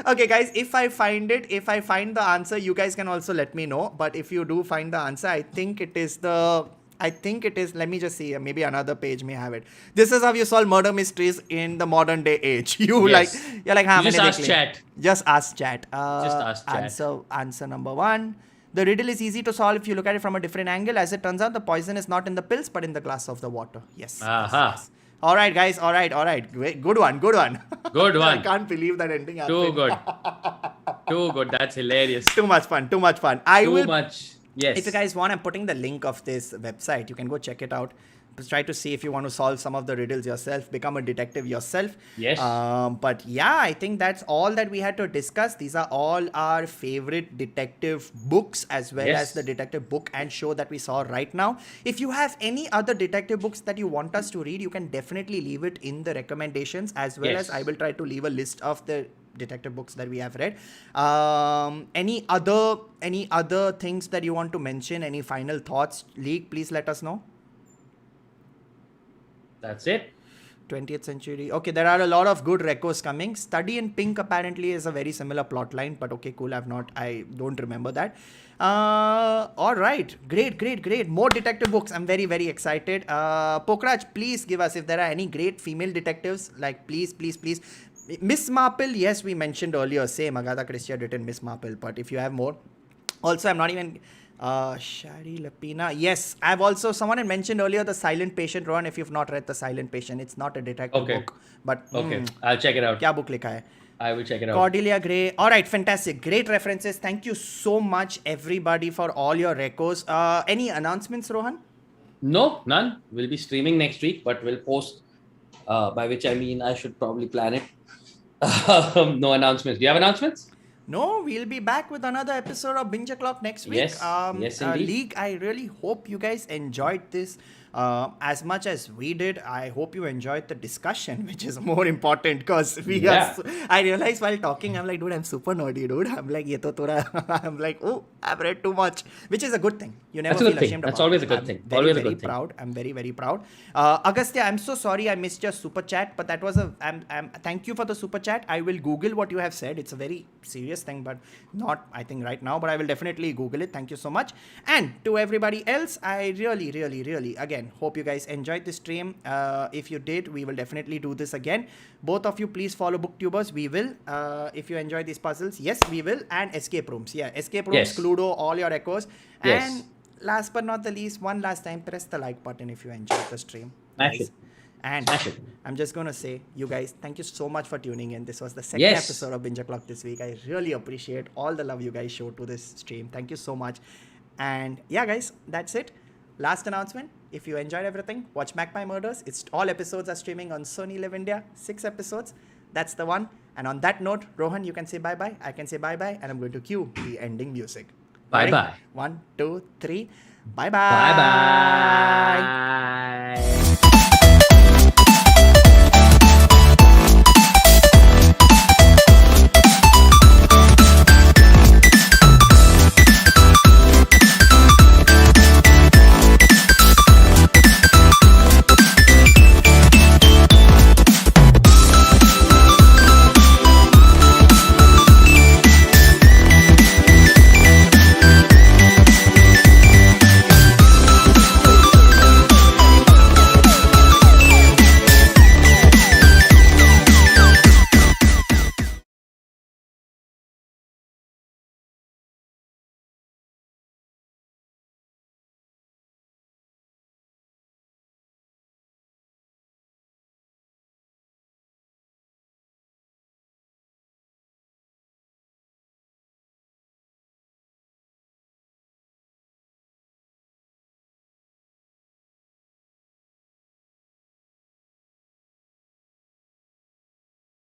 Okay, guys, if I find the answer, you guys can also let me know. But if you do find the answer, I think it is, let me just see, maybe another page may have it. This is how you solve murder mysteries in the modern day age. You're like, just ask chat. Just ask chat. Answer number one. The riddle is easy to solve if you look at it from a different angle. As it turns out, the poison is not in the pills, but in the glass of the water. Yes. Yes. All right, guys. All right. Good one. Good one. I can't believe that ending happened. Too good. That's hilarious. Too much fun. Yes. If you guys want, I'm putting the link of this website. You can go check it out. Try to see if you want to solve some of the riddles yourself, become a detective yourself. Yes. But yeah, I think that's all that we had to discuss. These are all our favorite detective books, as well as the detective book and show that we saw right now. If you have any other detective books that you want us to read, you can definitely leave it in the recommendations, as well as I will try to leave a list of the detective books that we have read. Any other things that you want to mention? Any final thoughts, League? Please let us know. That's it. 20th century. Okay, there are a lot of good recos coming. Study in Pink apparently is a very similar plot line, but okay, cool. I don't remember that. All right. Great. More detective books. I'm very, very excited. Pokraj, please give us if there are any great female detectives. Like, please. Miss Marple, yes, we mentioned earlier. Same, Agatha Christie had written Miss Marple, but if you have more. Also, I'm not even... Shari Lapina. Yes, I've also, someone had mentioned earlier The Silent Patient. Rohan, if you've not read The Silent Patient, it's not a detective Okay. book. But Okay. I'll check it out. क्या book लिखा है? I will check it out. Cordelia Gray. All right, fantastic. Great references. Thank you so much, everybody, for all your recos. Any announcements, Rohan? No, none. We'll be streaming next week, but we'll post. By which I mean I should probably plan it. No announcements. Do you have announcements? No, we'll be back with another episode of Binge-O-Clock next week. Yes, yes, indeed. League, I really hope you guys enjoyed this as much as we did. I hope you enjoyed the discussion, which is more important because I realized while talking, I'm like, dude, I'm super nerdy, dude. I'm like, ye to tora. I'm like, oh, I've read too much, which is a good thing. You never feel ashamed That's about always it. a good I'm thing. Very, Always a very good thing. proud. I'm very, very proud. Agastya, I'm so sorry I missed your super chat, but that was thank you for the super chat. I will Google what you have said. It's a very serious thing, but not, I think, right now, but I will definitely Google it. Thank you so much. And to everybody else, I really, really, really, again, hope you guys enjoyed this stream. If you did, we will definitely do this again. Both of you, please follow Booktubers. We will. If you enjoy these puzzles, yes, we will. And escape rooms. Yeah, escape rooms, Yes. Cluedo, all your echoes. Yes. And last but not the least, one last time, press the like button if you enjoyed the stream. Smash guys. it. And Smash it. I'm just going to say, you guys, thank you so much for tuning in. This was the second Yes. episode of Binge-O-Clock this week. I really appreciate all the love you guys showed to this stream. Thank you so much. And yeah, guys, that's it. Last announcement. If you enjoyed everything, watch Magpie Murders. It's all episodes are streaming on Sony Live India. 6 episodes. That's the one. And on that note, Rohan, you can say bye-bye. I can say bye-bye. And I'm going to cue the ending music. Bye-bye. Ready? 1, 2, 3. Bye-bye. Bye-bye.